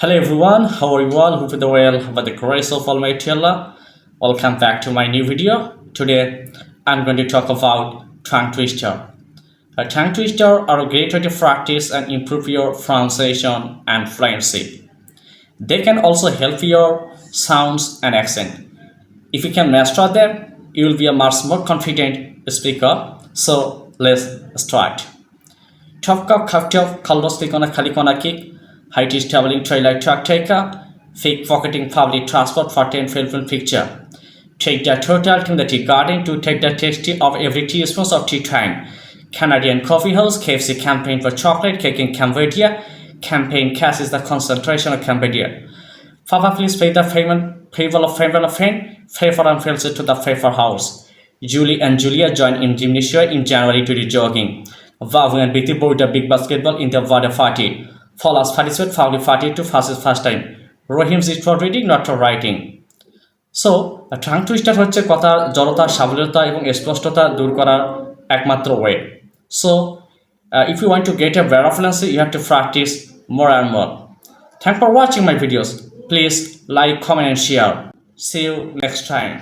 Hello everyone, how are you all? Hope you're well by the grace of Almighty Allah. Welcome back to my new video. Today I'm going to talk about tongue twister. A tongue twister are a great way to practice and improve your pronunciation and fluency. They can also help your sounds and accent. If you can master them, you will be a much more confident speaker. So let's start. Topka kaptop kaldos klikona kalikona kick. Height is traveling trailer truck taker. Fake pocketing public transport for 10 film picture. Take the total to the tea garden to take the tasty of every teaspoon of tea time. Canadian Coffee House, KFC campaign for chocolate cake in Cambodia. Campaign cash is the concentration of Cambodia. Papa, please pay the favor of friend, favor and friends to the favor house. Julie and Julia joined in gymnasia in January to the jogging. Vavu and Biti bought the big basketball in the water party. Follows participate family party to first time. Rohim is for reading, not for writing. So, a tongue twister হচ্ছে কথার জড়তা, সাবলীলতা এবং স্পষ্টতা দূর করার একমাত্র way. So, if you want to get a better fluency, you have to practice more and more. Thanks for watching my videos. Please like, comment and share. See you next time.